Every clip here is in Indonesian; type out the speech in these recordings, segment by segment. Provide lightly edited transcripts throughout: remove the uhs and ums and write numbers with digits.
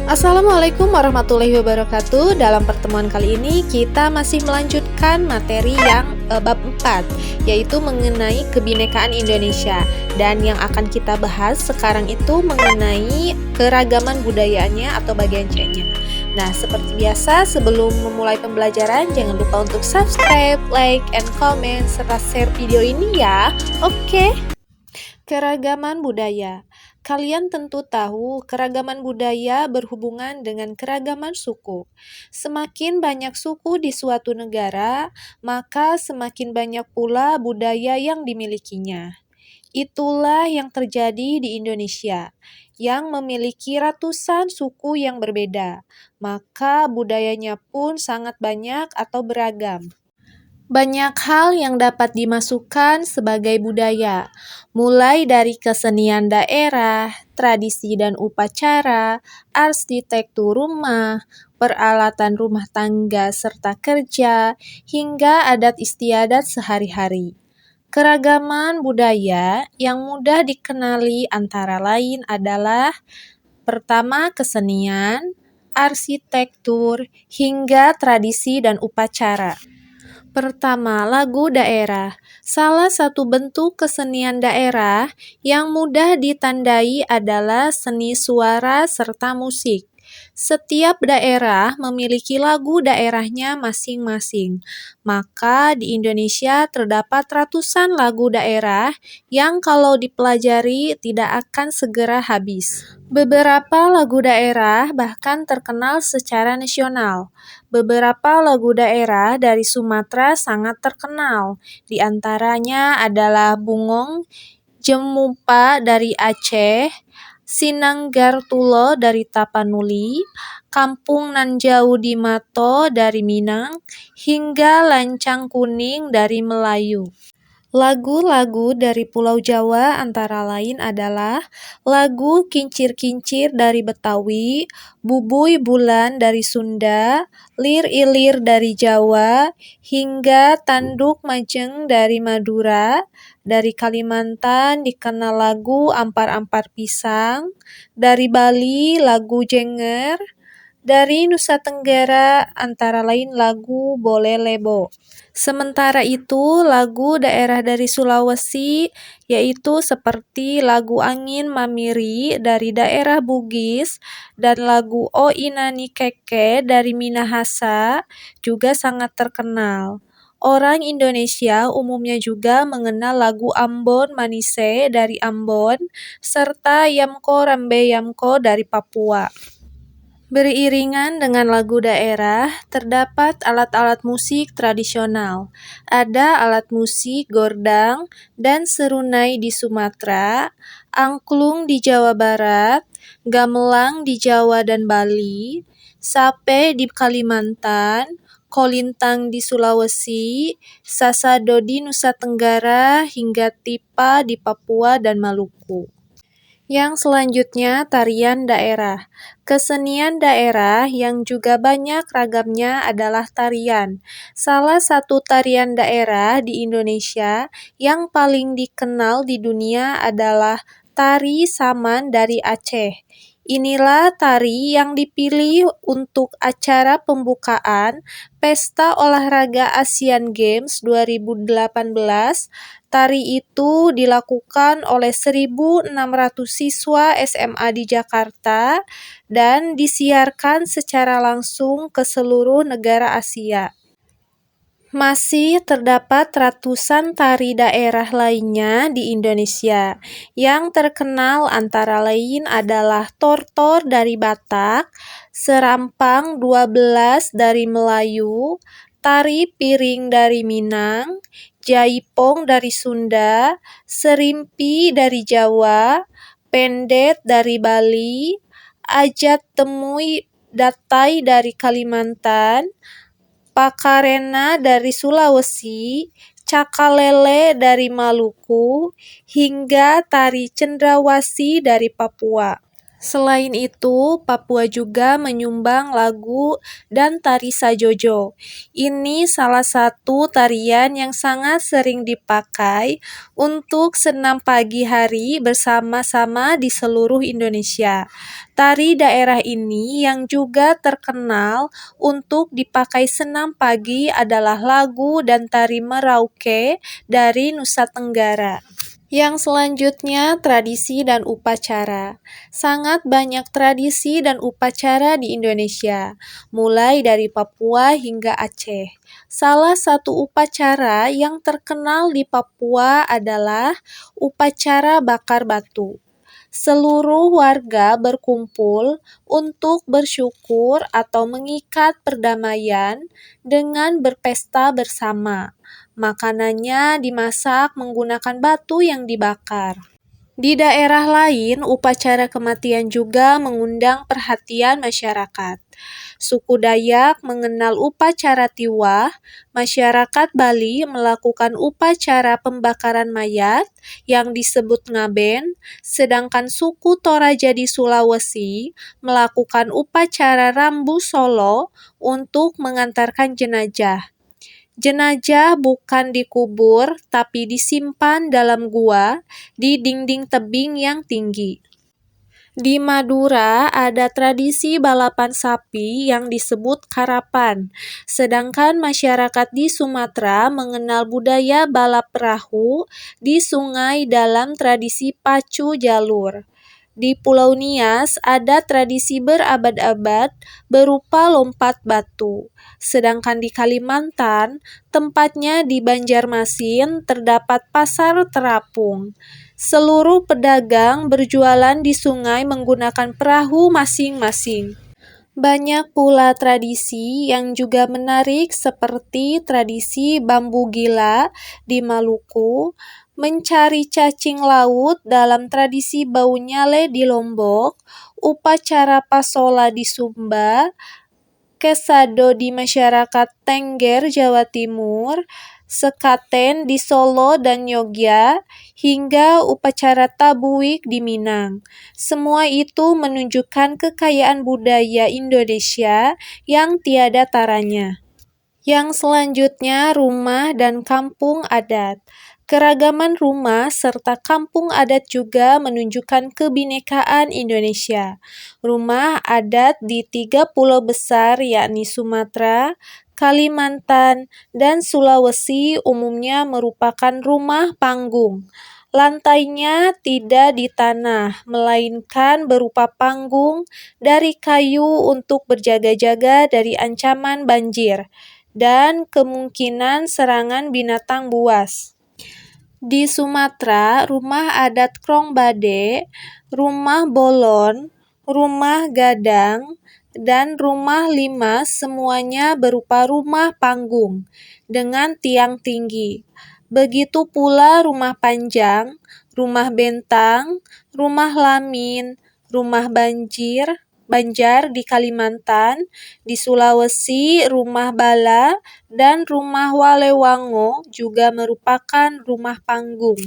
Assalamualaikum warahmatullahi wabarakatuh. Dalam pertemuan kali ini kita masih melanjutkan materi yang bab 4, yaitu mengenai kebinekaan Indonesia. Dan yang akan kita bahas sekarang itu mengenai keragaman budayaannya atau bagian C-nya. Nah, seperti biasa sebelum memulai pembelajaran jangan lupa untuk subscribe, like, and comment serta share video ini ya. Oke. Keragaman budaya. Kalian tentu tahu keragaman budaya berhubungan dengan keragaman suku. Semakin banyak suku di suatu negara, maka semakin banyak pula budaya yang dimilikinya. Itulah yang terjadi di Indonesia, yang memiliki ratusan suku yang berbeda, maka budayanya pun sangat banyak atau beragam. Banyak hal yang dapat dimasukkan sebagai budaya, mulai dari kesenian daerah, tradisi dan upacara, arsitektur rumah, peralatan rumah tangga serta kerja, hingga adat istiadat sehari-hari. Keragaman budaya yang mudah dikenali antara lain adalah: pertama, kesenian, arsitektur, hingga tradisi dan upacara. Pertama, lagu daerah. Salah satu bentuk kesenian daerah yang mudah ditandai adalah seni suara serta musik. Setiap daerah memiliki lagu daerahnya masing-masing. Maka di Indonesia terdapat ratusan lagu daerah yang kalau dipelajari tidak akan segera habis. Beberapa lagu daerah bahkan terkenal secara nasional. Beberapa lagu daerah dari Sumatera sangat terkenal. Di antaranya adalah Bungong Jemupa dari Aceh, Sinanggartulo dari Tapanuli, Kampung Nan Jauh di Mato dari Minang, hingga Lancang Kuning dari Melayu. Lagu-lagu dari Pulau Jawa antara lain adalah lagu Kincir-Kincir dari Betawi, Bubuy Bulan dari Sunda, Lir Ilir dari Jawa, hingga Tanduk Majeng dari Madura. Dari Kalimantan dikenal lagu Ampar-Ampar Pisang, dari Bali lagu Jenger, dari Nusa Tenggara antara lain lagu Bolelebo. Sementara itu, lagu daerah dari Sulawesi yaitu seperti lagu Angin Mamiri dari daerah Bugis dan lagu O Inani Keke dari Minahasa juga sangat terkenal. Orang Indonesia umumnya juga mengenal lagu Ambon Manise dari Ambon serta Yamko Rambe Yamko dari Papua. Beriringan dengan lagu daerah, terdapat alat-alat musik tradisional. Ada alat musik gordang dan serunai di Sumatera, angklung di Jawa Barat, gamelan di Jawa dan Bali, sape di Kalimantan, kolintang di Sulawesi, sasado di Nusa Tenggara, hingga tipa di Papua dan Maluku. Yang selanjutnya, tarian daerah. Kesenian daerah yang juga banyak ragamnya adalah tarian. Salah satu tarian daerah di Indonesia yang paling dikenal di dunia adalah tari Saman dari Aceh. Inilah tari yang dipilih untuk acara pembukaan Pesta Olahraga Asian Games 2018. Tari itu dilakukan oleh 1.600 siswa SMA di Jakarta dan disiarkan secara langsung ke seluruh negara Asia. Masih terdapat ratusan tari daerah lainnya di Indonesia. Yang terkenal antara lain adalah Tortor dari Batak, Serampang 12 dari Melayu, Tari Piring dari Minang, Jaipong dari Sunda, Serimpi dari Jawa, Pendet dari Bali, Ajat Temui Datai dari Kalimantan, Pakarena dari Sulawesi, Cakalele dari Maluku, hingga tari Cendrawasih dari Papua. Selain itu, Papua juga menyumbang lagu dan tari sajojo. Ini salah satu tarian yang sangat sering dipakai untuk senam pagi hari bersama-sama di seluruh Indonesia. Tari daerah ini yang juga terkenal untuk dipakai senam pagi adalah lagu dan tari Merauke dari Nusa Tenggara. Yang selanjutnya, tradisi dan upacara. Sangat banyak tradisi dan upacara di Indonesia, mulai dari Papua hingga Aceh. Salah satu upacara yang terkenal di Papua adalah upacara bakar batu. Seluruh warga berkumpul untuk bersyukur atau mengikat perdamaian dengan berpesta bersama. Makanannya dimasak menggunakan batu yang dibakar. Di daerah lain, upacara kematian juga mengundang perhatian masyarakat. Suku Dayak mengenal upacara Tiwah, masyarakat Bali melakukan upacara pembakaran mayat yang disebut ngaben, sedangkan suku Toraja di Sulawesi melakukan upacara Rambu Solo untuk mengantarkan jenazah. Jenazah bukan dikubur, tapi disimpan dalam gua di dinding tebing yang tinggi. Di Madura ada tradisi balapan sapi yang disebut karapan, sedangkan masyarakat di Sumatera mengenal budaya balap perahu di sungai dalam tradisi pacu jalur. Di Pulau Nias ada tradisi berabad-abad berupa lompat batu. Sedangkan di Kalimantan, tempatnya di Banjarmasin terdapat pasar terapung. Seluruh pedagang berjualan di sungai menggunakan perahu masing-masing. Banyak pula tradisi yang juga menarik seperti tradisi bambu gila di Maluku, mencari cacing laut dalam tradisi Bau Nyale di Lombok, upacara pasola di Sumba, kesado di masyarakat Tengger, Jawa Timur, sekaten di Solo dan Yogyakarta, hingga upacara tabuik di Minang. Semua itu menunjukkan kekayaan budaya Indonesia yang tiada taranya. Yang selanjutnya, rumah dan kampung adat. Keragaman rumah serta kampung adat juga menunjukkan kebinekaan Indonesia. Rumah adat di 3 pulau besar yakni Sumatera, Kalimantan, dan Sulawesi umumnya merupakan rumah panggung. Lantainya tidak di tanah, melainkan berupa panggung dari kayu untuk berjaga-jaga dari ancaman banjir dan kemungkinan serangan binatang buas. Di Sumatera, rumah adat Krongbade, rumah bolon, rumah gadang, dan rumah limas semuanya berupa rumah panggung dengan tiang tinggi. Begitu pula rumah panjang, rumah bentang, rumah lamin, rumah Banjar di Kalimantan, di Sulawesi rumah bala, dan rumah Walewango juga merupakan rumah panggung.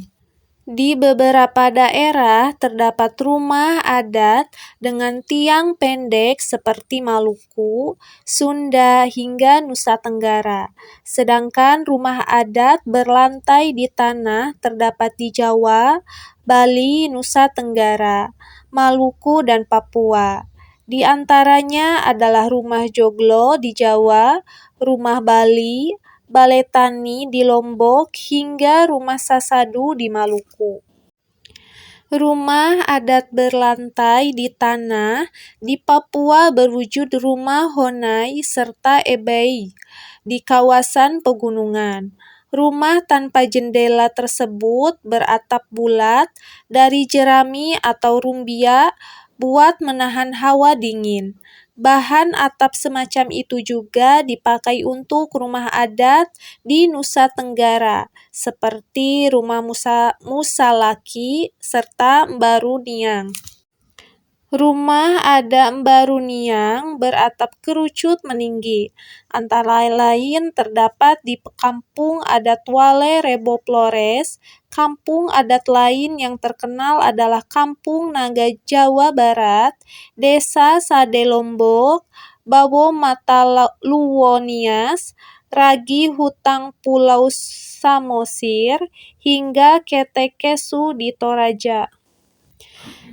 Di beberapa daerah terdapat rumah adat dengan tiang pendek seperti Maluku, Sunda, hingga Nusa Tenggara. Sedangkan rumah adat berlantai di tanah terdapat di Jawa, Bali, Nusa Tenggara, Maluku, dan Papua. Di antaranya adalah rumah joglo di Jawa, rumah Bali, balai tani di Lombok, hingga rumah sasadu di Maluku. Rumah adat berlantai di tanah di Papua berwujud rumah Honai serta Ebei di kawasan pegunungan. Rumah tanpa jendela tersebut beratap bulat dari jerami atau rumbia buat menahan hawa dingin. Bahan atap semacam itu juga dipakai untuk rumah adat di Nusa Tenggara, seperti rumah Musalaki serta Mbaru Niang. Rumah adat Mbaruniang beratap kerucut meninggi. Antara lain terdapat di kampung adat Wale Rebo Flores. Kampung adat lain yang terkenal adalah Kampung Naga Jawa Barat, Desa Sade Lombok, Bawo Mata Luwonias, Ragi Hutang Pulau Samosir, hingga Ketekesu di Toraja.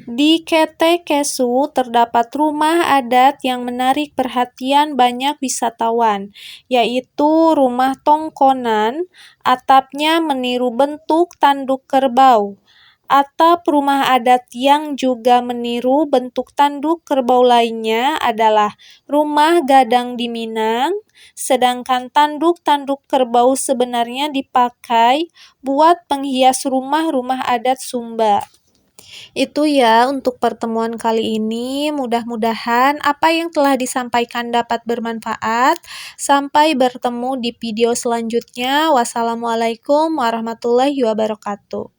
Di Ketekesu terdapat rumah adat yang menarik perhatian banyak wisatawan, yaitu Rumah Tongkonan. Atapnya meniru bentuk tanduk kerbau. Atap rumah adat yang juga meniru bentuk tanduk kerbau lainnya adalah Rumah Gadang di Minang, sedangkan tanduk-tanduk kerbau sebenarnya dipakai buat penghias rumah-rumah adat Sumba. Itu ya untuk pertemuan kali ini. Mudah-mudahan apa yang telah disampaikan dapat bermanfaat. Sampai bertemu di video selanjutnya. Wassalamualaikum warahmatullahi wabarakatuh.